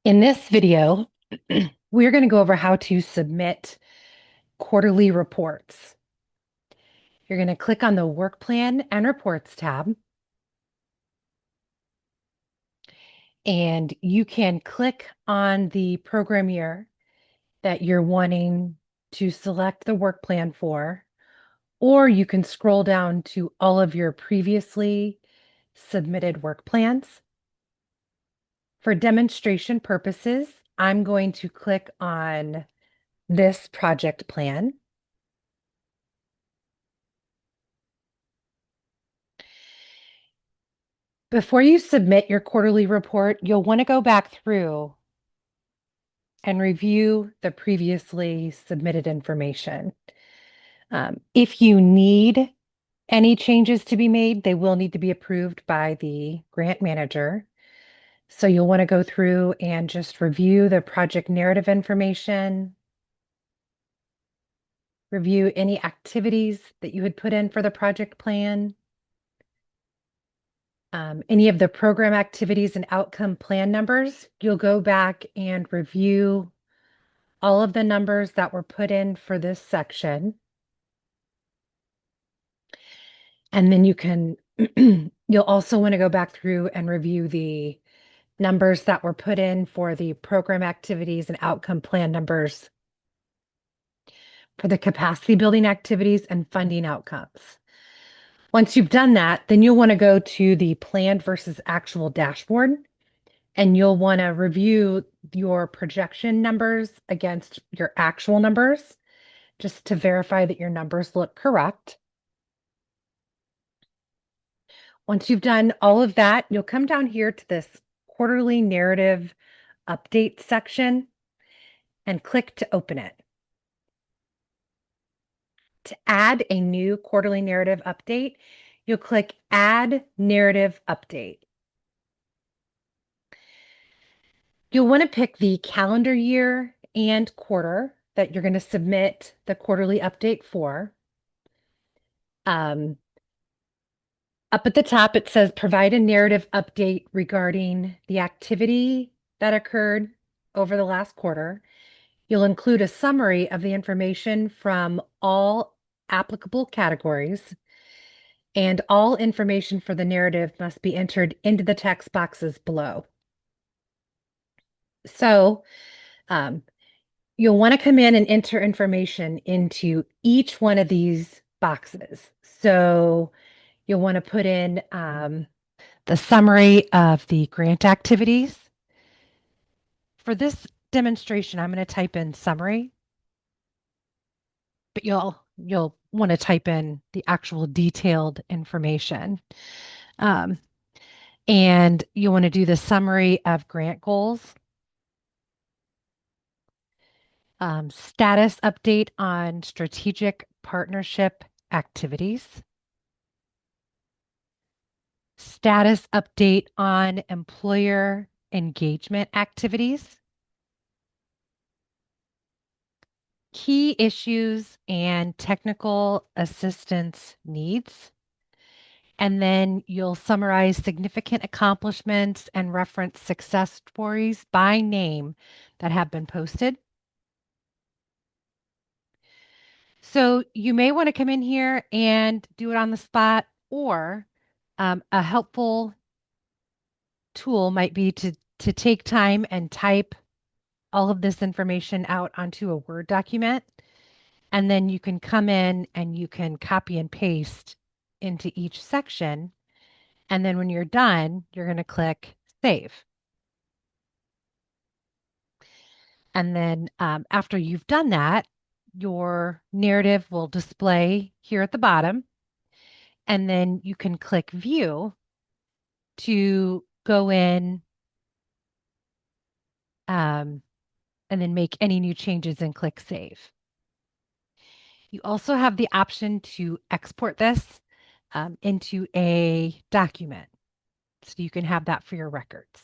In this video, we're going to go over how to submit quarterly reports. You're going to click on the Work Plan and Reports tab, and you can click on the program year that you're wanting to select the work plan for, or you can scroll down to all of your previously submitted work plans. For demonstration purposes, I'm going to click on this project plan. Before you submit your quarterly report, you'll want to go back through and review the previously submitted information. If you need any changes to be made, they will need to be approved by the grant manager. So you'll want to go through and just review the project narrative information, review any activities that you had put in for the project plan, any of the program activities and outcome plan numbers. You'll go back and review all of the numbers that were put in for this section. And then you'll also want to go back through and review the numbers that were put in for the program activities and outcome plan numbers for the capacity building activities and funding outcomes. Once you've done that, then you'll want to go to the planned versus actual dashboard, and you'll want to review your projection numbers against your actual numbers just to verify that your numbers look correct. Once you've done all of that, you'll come down here to this quarterly narrative update section and click to open it. To add a new quarterly narrative update, you'll click Add Narrative Update. You'll want to pick the calendar year and quarter that you're going to submit the quarterly update for. Up at the top, it says provide a narrative update regarding the activity that occurred over the last quarter. You'll include a summary of the information from all applicable categories, and all information for the narrative must be entered into the text boxes below. So you'll want to come in and enter information into each one of these boxes. So you'll want to put in the summary of the grant activities. For this demonstration, I'm going to type in summary, but you'll want to type in the actual detailed information. And you want to do the summary of grant goals, status update on strategic partnership activities, status update on employer engagement activities, key issues and technical assistance needs. And then you'll summarize significant accomplishments and reference success stories by name that have been posted. So you may want to come in here and do it on the spot, or a helpful tool might be to take time and type all of this information out onto a Word document. And then you can come in and you can copy and paste into each section. And then when you're done, you're going to click Save. And then after you've done that, your narrative will display here at the bottom. And then you can click View to go in and then make any new changes and click Save. You also have the option to export this into a document, so you can have that for your records.